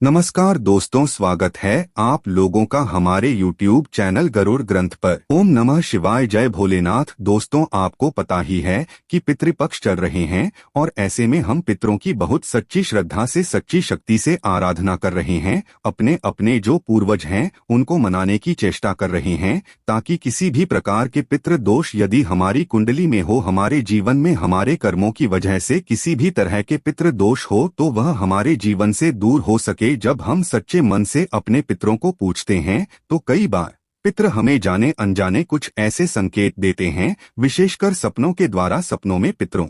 नमस्कार दोस्तों, स्वागत है आप लोगों का हमारे YouTube चैनल गरुड़ ग्रंथ पर। ओम नमः शिवाय, जय भोलेनाथ। दोस्तों, आपको पता ही है कि पितृपक्ष चल रहे हैं और ऐसे में हम पितरों की बहुत सच्ची श्रद्धा से, सच्ची शक्ति से आराधना कर रहे हैं। अपने अपने जो पूर्वज हैं उनको मनाने की चेष्टा कर रहे हैं, ताकि किसी भी प्रकार के पितृ दोष यदि हमारी कुंडली में हो, हमारे जीवन में हमारे कर्मों की वजह से किसी भी तरह के पितृ दोष हो, तो वह हमारे जीवन से दूर हो सके। जब हम सच्चे मन से अपने पितरों को पूछते हैं तो कई बार पितृ हमें जाने अनजाने कुछ ऐसे संकेत देते हैं, विशेषकर सपनों के द्वारा। सपनों में पितरों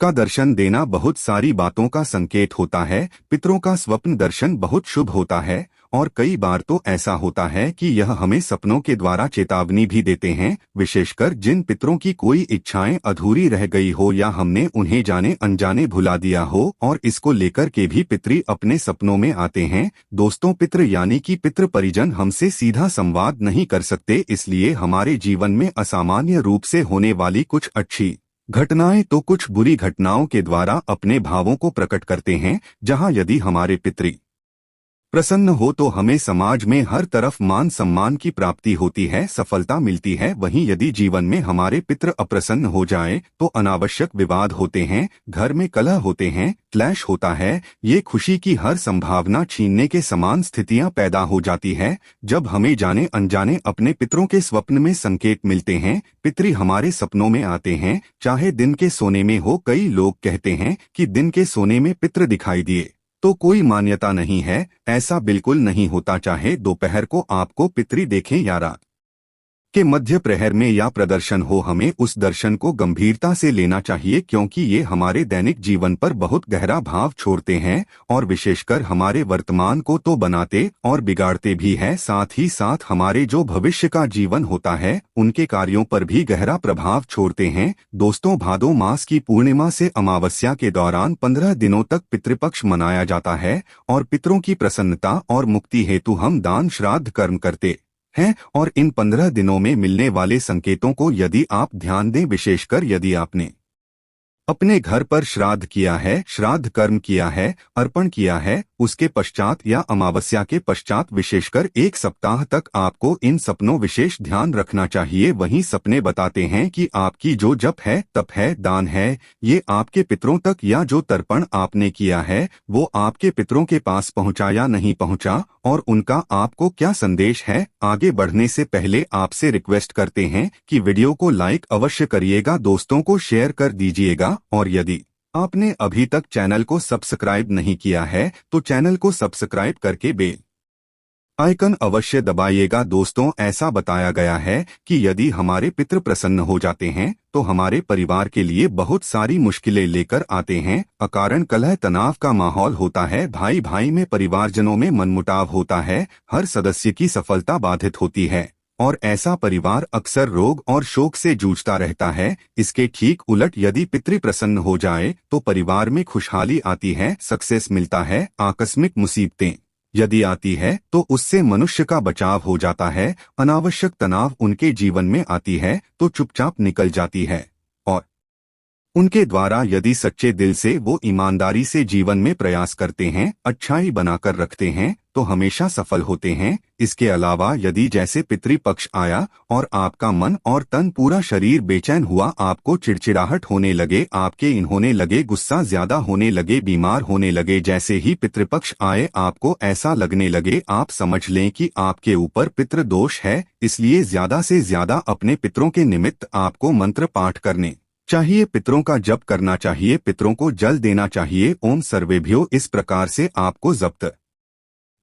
का दर्शन देना बहुत सारी बातों का संकेत होता है। पितरों का स्वप्न दर्शन बहुत शुभ होता है और कई बार तो ऐसा होता है कि यह हमें सपनों के द्वारा चेतावनी भी देते हैं, विशेषकर जिन पितरों की कोई इच्छाएं अधूरी रह गई हो या हमने उन्हें जाने अनजाने भुला दिया हो, और इसको लेकर के भी पितरी अपने सपनों में आते हैं। दोस्तों, पितृ यानी कि पितृ परिजन हमसे सीधा संवाद नहीं कर सकते, इसलिए हमारे जीवन में असामान्य रूप से होने वाली कुछ अच्छी घटनाएं तो कुछ बुरी घटनाओं के द्वारा अपने भावों को प्रकट करते हैं। जहां यदि हमारे पितृ प्रसन्न हो तो हमें समाज में हर तरफ मान सम्मान की प्राप्ति होती है, सफलता मिलती है। वहीं यदि जीवन में हमारे पितृ अप्रसन्न हो जाएं तो अनावश्यक विवाद होते हैं, घर में कलह होते हैं, क्लैश होता है। ये खुशी की हर संभावना छीनने के समान स्थितियां पैदा हो जाती है। जब हमें जाने अनजाने अपने पितरों के स्वप्न में संकेत मिलते हैं, पितृ हमारे सपनों में आते हैं, चाहे दिन के सोने में हो। कई लोग कहते हैं कि दिन के सोने में पितृ दिखाई दिए तो कोई मान्यता नहीं है, ऐसा बिल्कुल नहीं होता। चाहे दोपहर को आपको पितृ देखें या रात के मध्य प्रहर में या प्रदर्शन हो, हमें उस दर्शन को गंभीरता से लेना चाहिए, क्योंकि ये हमारे दैनिक जीवन पर बहुत गहरा भाव छोड़ते हैं और विशेषकर हमारे वर्तमान को तो बनाते और बिगाड़ते भी हैं, साथ ही साथ हमारे जो भविष्य का जीवन होता है उनके कार्यों पर भी गहरा प्रभाव छोड़ते हैं। दोस्तों, भादो मास की पूर्णिमा से अमावस्या के दौरान 15 दिनों तक पितृपक्ष मनाया जाता है और पितरों की प्रसन्नता और मुक्ति हेतु हम दान श्राद्ध कर्म करते हैं। और इन 15 दिनों में मिलने वाले संकेतों को यदि आप ध्यान दें, विशेषकर यदि आपने अपने घर पर श्राद्ध किया है, श्राद्ध कर्म किया है, अर्पण किया है, उसके पश्चात या अमावस्या के पश्चात विशेषकर 1 सप्ताह तक आपको इन सपनों विशेष ध्यान रखना चाहिए। वहीं सपने बताते हैं कि आपकी जो जप है, तप है, दान है, ये आपके पितरों तक या जो तर्पण आपने किया है वो आपके पितरों के पास पहुंचा या नहीं पहुंचा, और उनका आपको क्या संदेश है। आगे बढ़ने से पहले आपसे रिक्वेस्ट करते हैं कि वीडियो को लाइक अवश्य करिएगा, दोस्तों को शेयर कर दीजिएगा, और यदि आपने अभी तक चैनल को सब्सक्राइब नहीं किया है तो चैनल को सब्सक्राइब करके बेल आइकन अवश्य दबाइएगा। दोस्तों, ऐसा बताया गया है कि यदि हमारे पितृ प्रसन्न हो जाते हैं तो हमारे परिवार के लिए बहुत सारी मुश्किलें लेकर आते हैं। अकारण कलह तनाव का माहौल होता है, भाई भाई में, परिवारजनों में मनमुटाव होता है, हर सदस्य की सफलता बाधित होती है और ऐसा परिवार अक्सर रोग और शोक से जूझता रहता है। इसके ठीक उलट यदि पितृ प्रसन्न हो जाए तो परिवार में खुशहाली आती है, सक्सेस मिलता है। आकस्मिक मुसीबतें यदि आती है तो उससे मनुष्य का बचाव हो जाता है। अनावश्यक तनाव उनके जीवन में आती है तो चुपचाप निकल जाती है, और उनके द्वारा यदि सच्चे दिल से वो ईमानदारी से जीवन में प्रयास करते हैं, अच्छाई बनाकर रखते हैं, तो हमेशा सफल होते हैं। इसके अलावा यदि जैसे पितृपक्ष आया और आपका मन और तन, पूरा शरीर बेचैन हुआ, आपको चिड़चिड़ाहट होने लगे, आपके इन्होंने लगे, गुस्सा ज्यादा होने लगे, बीमार होने लगे, जैसे ही पितृपक्ष आए आपको ऐसा लगने लगे, आप समझ लें कि आपके ऊपर पितृ दोष है। इसलिए ज्यादा से ज्यादा अपने पितरों के निमित्त आपको मंत्र पाठ करने चाहिए, पितरों का जप करना चाहिए, पितरों को जल देना चाहिए। ओम सर्वेभ्यो इस प्रकार से आपको जप्त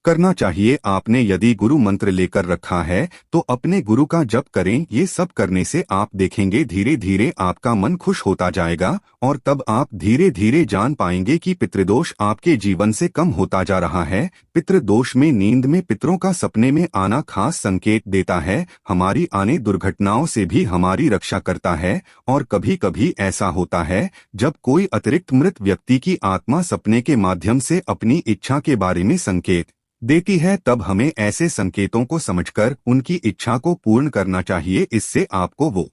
करना चाहिए। आपने यदि गुरु मंत्र लेकर रखा है तो अपने गुरु का जप करें। ये सब करने से आप देखेंगे धीरे धीरे आपका मन खुश होता जाएगा और तब आप धीरे धीरे जान पाएंगे कि पितृदोष आपके जीवन से कम होता जा रहा है। पितृदोष में नींद में पितरों का सपने में आना खास संकेत देता है, हमारी आने दुर्घटनाओं से भी हमारी रक्षा करता है। और कभी कभी ऐसा होता है जब कोई अतिरिक्त मृत व्यक्ति की आत्मा सपने के माध्यम से अपनी इच्छा के बारे में संकेत देती है, तब हमें ऐसे संकेतों को समझकर उनकी इच्छा को पूर्ण करना चाहिए। इससे आपको वो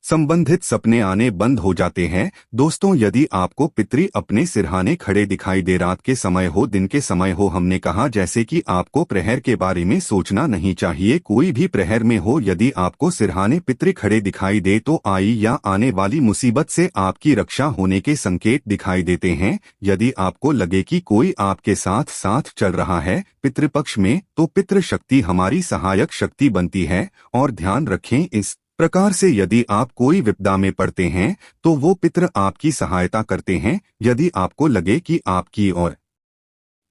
संबंधित सपने आने बंद हो जाते हैं। दोस्तों, यदि आपको पितरी अपने सिरहाने खड़े दिखाई दे, रात के समय हो दिन के समय हो, हमने कहा जैसे कि आपको प्रहर के बारे में सोचना नहीं चाहिए, कोई भी प्रहर में हो, यदि आपको सिरहाने पितरी खड़े दिखाई दे तो आई या आने वाली मुसीबत से आपकी रक्षा होने के संकेत दिखाई देते हैं। यदि आपको लगे कि कोई आपके साथ साथ चल रहा है पितृपक्ष में, तो पितृ शक्ति हमारी सहायक शक्ति बनती है। और ध्यान रखें, इस प्रकार से यदि आप कोई विपदा में पड़ते हैं तो वो पितृ आपकी सहायता करते हैं। यदि आपको लगे कि आपकी ओर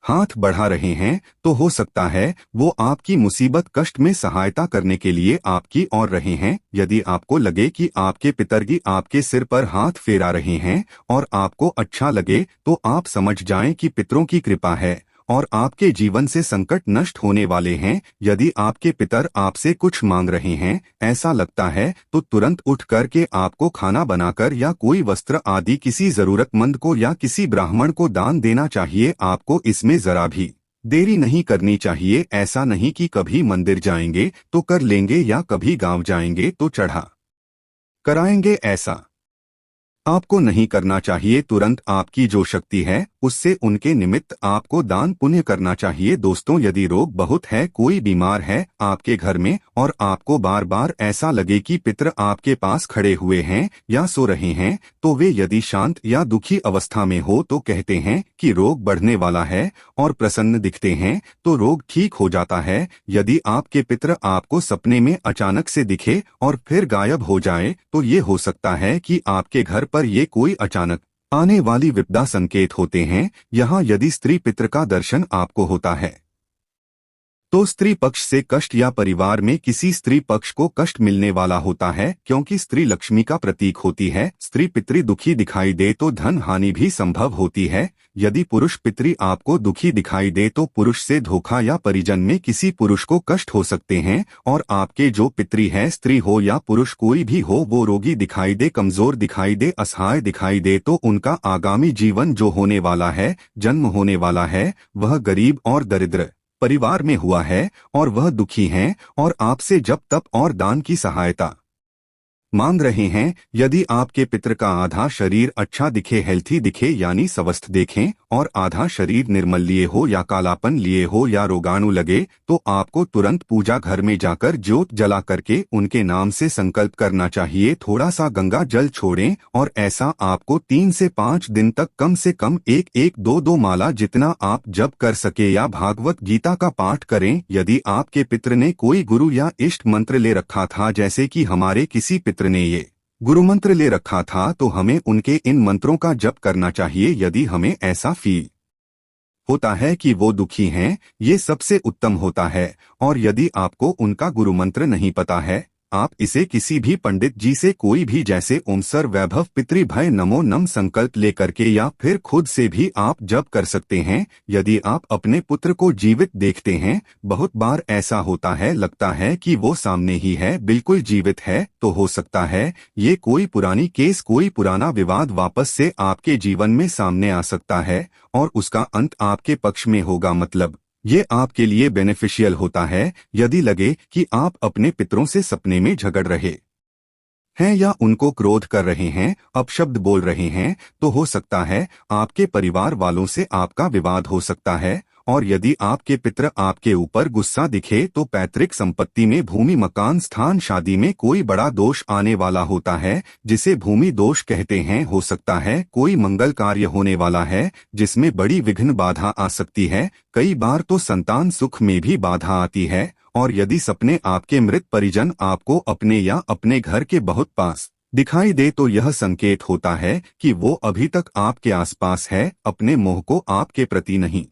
हाथ बढ़ा रहे हैं तो हो सकता है वो आपकी मुसीबत कष्ट में सहायता करने के लिए आपकी ओर रहे हैं। यदि आपको लगे कि आपके पितरजी आपके सिर पर हाथ फेरा रहे हैं और आपको अच्छा लगे, तो आप समझ जाएं कि पितरों की कृपा है और आपके जीवन से संकट नष्ट होने वाले हैं। यदि आपके पितर आपसे कुछ मांग रहे हैं, ऐसा लगता है, तो तुरंत उठ करके आपको खाना बनाकर या कोई वस्त्र आदि किसी जरूरतमंद को या किसी ब्राह्मण को दान देना चाहिए। आपको इसमें जरा भी देरी नहीं करनी चाहिए। ऐसा नहीं कि कभी मंदिर जाएंगे तो कर लेंगे या कभी गांव जाएंगे तो चढ़ा कराएंगे, ऐसा आपको नहीं करना चाहिए। तुरंत आपकी जो शक्ति है उससे उनके निमित्त आपको दान पुण्य करना चाहिए। दोस्तों, यदि रोग बहुत है, कोई बीमार है आपके घर में और आपको बार बार ऐसा लगे कि पितर आपके पास खड़े हुए हैं या सो रहे हैं, तो वे यदि शांत या दुखी अवस्था में हो तो कहते हैं कि रोग बढ़ने वाला है, और प्रसन्न दिखते हैं तो रोग ठीक हो जाता है। यदि आपके पितर आपको सपने में अचानक से दिखे और फिर गायब हो जाए, तो ये हो सकता है कि आपके घर पर ये कोई अचानक आने वाली विपदा संकेत होते हैं। यहाँ यदि स्त्री पितर का दर्शन आपको होता है तो स्त्री पक्ष से कष्ट या परिवार में किसी स्त्री पक्ष को कष्ट मिलने वाला होता है, क्योंकि स्त्री लक्ष्मी का प्रतीक होती है। स्त्री पितरी दुखी दिखाई दे तो धन हानि भी संभव होती है। यदि पुरुष पितरी आपको दुखी दिखाई दे तो पुरुष से धोखा या परिजन में किसी पुरुष को कष्ट हो सकते हैं। और आपके जो पितरी है, स्त्री हो या पुरुष कोई भी हो, वो रोगी दिखाई दे, कमजोर दिखाई दे, असहाय दिखाई दे, तो उनका आगामी जीवन जो होने वाला है, जन्म होने वाला है, वह गरीब और दरिद्र परिवार में हुआ है और वह दुखी हैं और आपसे जप तप और दान की सहायता मांग रहे हैं। यदि आपके पितर का आधा शरीर अच्छा दिखे, हेल्थी दिखे, यानी स्वस्थ देखें, और आधा शरीर निर्मल लिए हो या कालापन लिए हो या रोगाणु लगे, तो आपको तुरंत पूजा घर में जाकर ज्योत जला करके उनके नाम से संकल्प करना चाहिए। थोड़ा सा गंगा जल छोड़ें और ऐसा आपको 3 से 5 दिन तक कम से कम 1-1-2-2 माला जितना आप जप कर सके या भागवत गीता का पाठ करें। यदि आपके पितर ने कोई गुरु या इष्ट मंत्र ले रखा था, जैसे कि हमारे किसी पितर ने ये गुरु मंत्र ले रखा था, तो हमें उनके इन मंत्रों का जप करना चाहिए। यदि हमें ऐसा फील होता है कि वो दुखी हैं, ये सबसे उत्तम होता है। और यदि आपको उनका गुरु मंत्र नहीं पता है, आप इसे किसी भी पंडित जी से कोई भी, जैसे ओम सर वैभव पितृ भय नमो नम संकल्प ले करके या फिर खुद से भी आप जप कर सकते हैं। यदि आप अपने पुत्र को जीवित देखते हैं, बहुत बार ऐसा होता है, लगता है कि वो सामने ही है, बिल्कुल जीवित है, तो हो सकता है ये कोई पुरानी केस, कोई पुराना विवाद वापस से आपके जीवन में सामने आ सकता है और उसका अंत आपके पक्ष में होगा। मतलब ये आपके लिए बेनिफिशियल होता है। यदि लगे कि आप अपने पितरों से सपने में झगड़ रहे हैं या उनको क्रोध कर रहे हैं, अपशब्द बोल रहे हैं, तो हो सकता है आपके परिवार वालों से आपका विवाद हो सकता है। और यदि आपके पितर आपके ऊपर गुस्सा दिखे तो पैतृक संपत्ति में, भूमि, मकान, स्थान, शादी में कोई बड़ा दोष आने वाला होता है, जिसे भूमि दोष कहते हैं। हो सकता है कोई मंगल कार्य होने वाला है जिसमें बड़ी विघ्न बाधा आ सकती है। कई बार तो संतान सुख में भी बाधा आती है। और यदि सपने आपके मृत परिजन आपको अपने या अपने घर के बहुत पास दिखाई दे तो यह संकेत होता है कि वो अभी तक आपके आसपास है, अपने मोह को आपके प्रति नहीं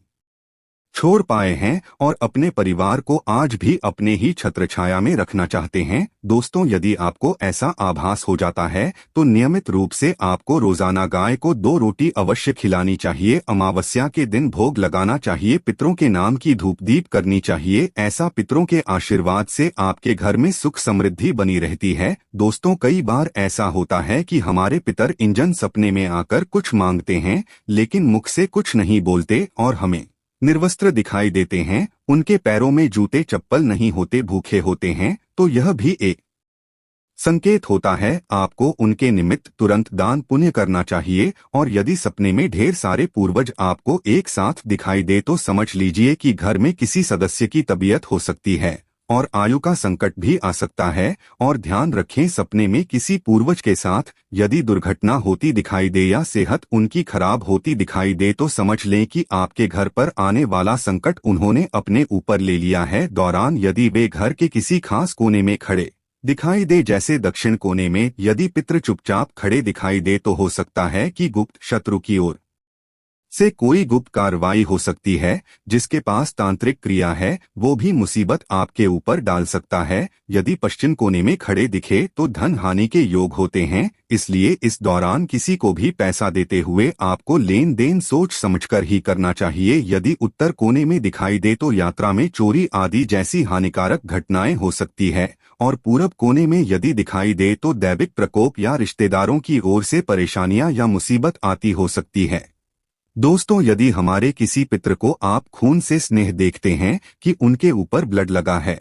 छोड़ पाए हैं और अपने परिवार को आज भी अपने ही छत्रछाया में रखना चाहते हैं। दोस्तों, यदि आपको ऐसा आभास हो जाता है तो नियमित रूप से आपको रोजाना गाय को 2 रोटी अवश्य खिलानी चाहिए। अमावस्या के दिन भोग लगाना चाहिए। पितरों के नाम की धूप दीप करनी चाहिए। ऐसा पितरों के आशीर्वाद से आपके घर में सुख समृद्धि बनी रहती है। दोस्तों, कई बार ऐसा होता है कि हमारे पितर इंजन सपने में आकर कुछ मांगते हैं, लेकिन मुख से कुछ नहीं बोलते और हमें निर्वस्त्र दिखाई देते हैं। उनके पैरों में जूते चप्पल नहीं होते, भूखे होते हैं। तो यह भी एक संकेत होता है आपको उनके निमित्त तुरंत दान पुण्य करना चाहिए। और यदि सपने में ढेर सारे पूर्वज आपको एक साथ दिखाई दे तो समझ लीजिए कि घर में किसी सदस्य की तबीयत हो सकती है और आयु का संकट भी आ सकता है। और ध्यान रखें, सपने में किसी पूर्वज के साथ यदि दुर्घटना होती दिखाई दे या सेहत उनकी खराब होती दिखाई दे तो समझ लें कि आपके घर पर आने वाला संकट उन्होंने अपने ऊपर ले लिया है। दौरान यदि वे घर के किसी खास कोने में खड़े दिखाई दे, जैसे दक्षिण कोने में, यदि पितृ चुपचाप खड़े दिखाई दे तो हो सकता है कि गुप्त शत्रु की ओर से कोई गुप्त कार्रवाई हो सकती है। जिसके पास तांत्रिक क्रिया है वो भी मुसीबत आपके ऊपर डाल सकता है। यदि पश्चिम कोने में खड़े दिखे तो धन हानि के योग होते हैं, इसलिए इस दौरान किसी को भी पैसा देते हुए आपको लेन देन सोच समझकर ही करना चाहिए। यदि उत्तर कोने में दिखाई दे तो यात्रा में चोरी आदि जैसी हानिकारक घटनाएं हो सकती है। और पूरब कोने में यदि दिखाई दे तो दैविक प्रकोप या रिश्तेदारों की ओर से परेशानियां या मुसीबत आती हो सकती है। दोस्तों, यदि हमारे किसी पितृ को आप खून से स्नेह देखते हैं कि उनके ऊपर ब्लड लगा है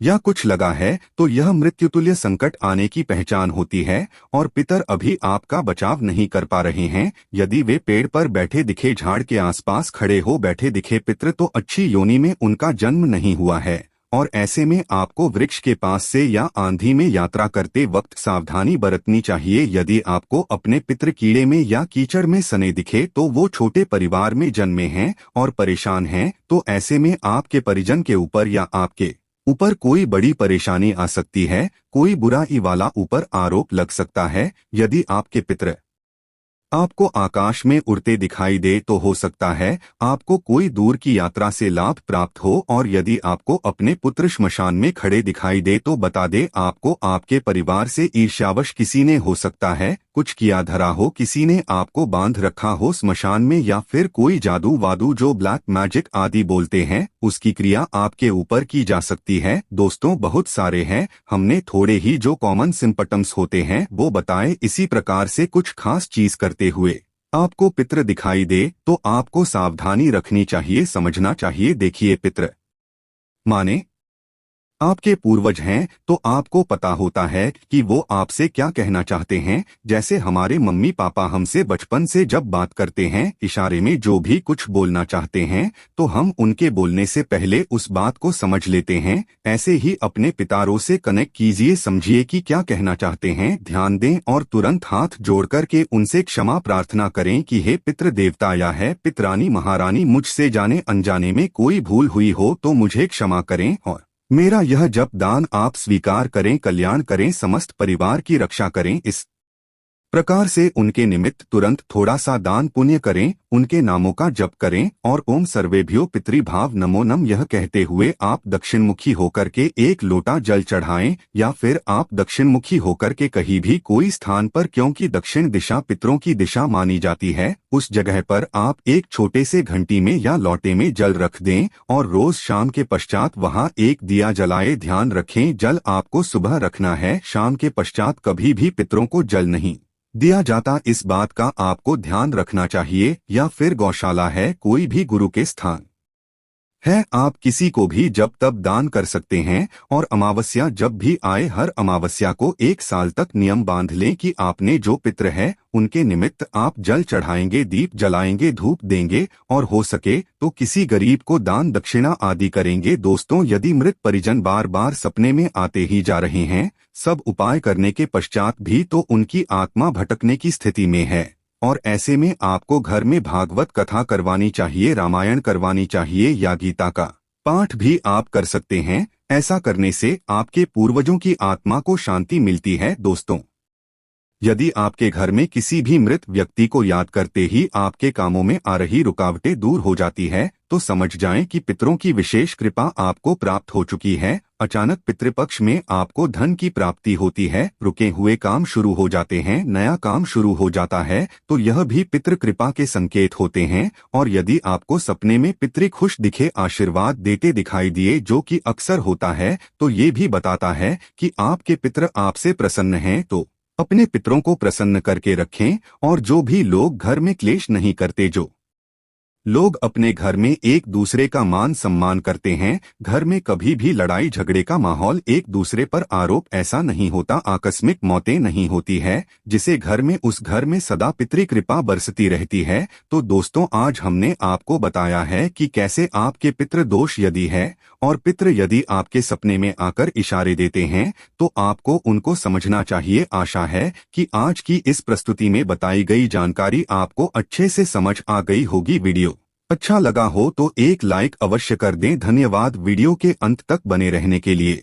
या कुछ लगा है तो यह मृत्युतुल्य संकट आने की पहचान होती है और पितर अभी आपका बचाव नहीं कर पा रहे हैं। यदि वे पेड़ पर बैठे दिखे, झाड़ के आसपास खड़े हो बैठे दिखे पितृ तो अच्छी योनि में उनका जन्म नहीं हुआ है। और ऐसे में आपको वृक्ष के पास से या आंधी में यात्रा करते वक्त सावधानी बरतनी चाहिए। यदि आपको अपने पितृ कीड़े में या कीचड़ में सने दिखे तो वो छोटे परिवार में जन्मे हैं और परेशान हैं, तो ऐसे में आपके परिजन के ऊपर या आपके ऊपर कोई बड़ी परेशानी आ सकती है, कोई बुराई वाला ऊपर आरोप लग सकता है। यदि आपके पितृ आपको आकाश में उड़ते दिखाई दे तो हो सकता है आपको कोई दूर की यात्रा से लाभ प्राप्त हो। और यदि आपको अपने पुत्र श्मशान में खड़े दिखाई दे तो बता दे आपको आपके परिवार से ईर्ष्यावश किसी ने हो सकता है कुछ किया धरा हो, किसी ने आपको बांध रखा हो श्मशान में, या फिर कोई जादू वादू जो ब्लैक मैजिक आदि बोलते हैं उसकी क्रिया आपके ऊपर की जा सकती है। दोस्तों, बहुत सारे हैं, हमने थोड़े ही जो कॉमन सिम्पटम्स होते हैं वो बताए। इसी प्रकार से कुछ खास चीज करते हुए आपको पितृ दिखाई दे तो आपको सावधानी रखनी चाहिए, समझना चाहिए। देखिए, पितृ माने आपके पूर्वज हैं तो आपको पता होता है कि वो आपसे क्या कहना चाहते हैं। जैसे हमारे मम्मी पापा हमसे बचपन से जब बात करते हैं इशारे में जो भी कुछ बोलना चाहते हैं तो हम उनके बोलने से पहले उस बात को समझ लेते हैं। ऐसे ही अपने पितारों से कनेक्ट कीजिए, समझिए कि क्या कहना चाहते हैं, ध्यान दें और तुरंत हाथ जोड़ करके उनसे क्षमा प्रार्थना करें कि हे पितृ देवता या है पितरानी महारानी, मुझसे जाने अनजाने में कोई भूल हुई हो तो मुझे क्षमा करें और मेरा यह जप दान आप स्वीकार करें, कल्याण करें, समस्त परिवार की रक्षा करें। इस प्रकार से उनके निमित्त तुरंत थोड़ा सा दान पुण्य करें, उनके नामों का जप करें और ओम सर्वेभ्यो पितृभाव नमो नम यह कहते हुए आप दक्षिणमुखी होकर के एक लोटा जल चढ़ाएं, या फिर आप दक्षिणमुखी होकर के कहीं भी कोई स्थान पर, क्योंकि दक्षिण दिशा पितरों की दिशा मानी जाती है, उस जगह पर आप एक छोटे से घंटी में या लोटे में जल रख दें और रोज शाम के पश्चात वहां एक दिया जलाए। ध्यान रखें, जल आपको सुबह रखना है, शाम के पश्चात कभी भी पितरों को जल नहीं दिया जाता, इस बात का आपको ध्यान रखना चाहिए। या फिर गौशाला है, कोई भी गुरु के स्थान है, आप किसी को भी जब तब दान कर सकते हैं। और अमावस्या जब भी आए हर अमावस्या को एक साल तक नियम बांध लें कि आपने जो पितृ है उनके निमित्त आप जल चढ़ाएंगे, दीप जलाएंगे, धूप देंगे और हो सके तो किसी गरीब को दान दक्षिणा आदि करेंगे। दोस्तों, यदि मृत परिजन बार बार सपने में आते ही जा रहे हैं, सब उपाय करने के पश्चात भी तो उनकी आत्मा भटकने की स्थिति में है, और ऐसे में आपको घर में भागवत कथा करवानी चाहिए, रामायण करवानी चाहिए या गीता का पाठ भी आप कर सकते हैं। ऐसा करने से आपके पूर्वजों की आत्मा को शांति मिलती है। दोस्तों, यदि आपके घर में किसी भी मृत व्यक्ति को याद करते ही आपके कामों में आ रही रुकावटें दूर हो जाती है तो समझ जाएं कि पितरों की विशेष कृपा आपको प्राप्त हो चुकी है। अचानक पितृपक्ष में आपको धन की प्राप्ति होती है, रुके हुए काम शुरू हो जाते हैं, नया काम शुरू हो जाता है, तो यह भी पितृ कृपा के संकेत होते हैं। और यदि आपको सपने में पितृ खुश दिखे, आशीर्वाद देते दिखाई दिए, जो कि अक्सर होता है, तो ये भी बताता है कि आपके पितृ आपसे प्रसन्न हैं। तो अपने पितरों को प्रसन्न करके रखें। और जो भी लोग घर में क्लेश नहीं करते, जो लोग अपने घर में एक दूसरे का मान सम्मान करते हैं। घर में कभी भी लड़ाई झगड़े का माहौल एक दूसरे पर आरोप ऐसा नहीं होता। आकस्मिक मौतें नहीं होती है जिसे घर में उस घर में सदा पितृ कृपा बरसती रहती है। तो दोस्तों, आज हमने आपको बताया है कि कैसे आपके पितृ दोष यदि है और पितृ यदि आपके सपने में आकर इशारे देते हैं तो आपको उनको समझना चाहिए। आशा है कि आज की इस प्रस्तुति में बताई गई जानकारी आपको अच्छे से समझ आ गई होगी। वीडियो अच्छा लगा हो तो एक लाइक अवश्य कर दें। धन्यवाद वीडियो के अंत तक बने रहने के लिए।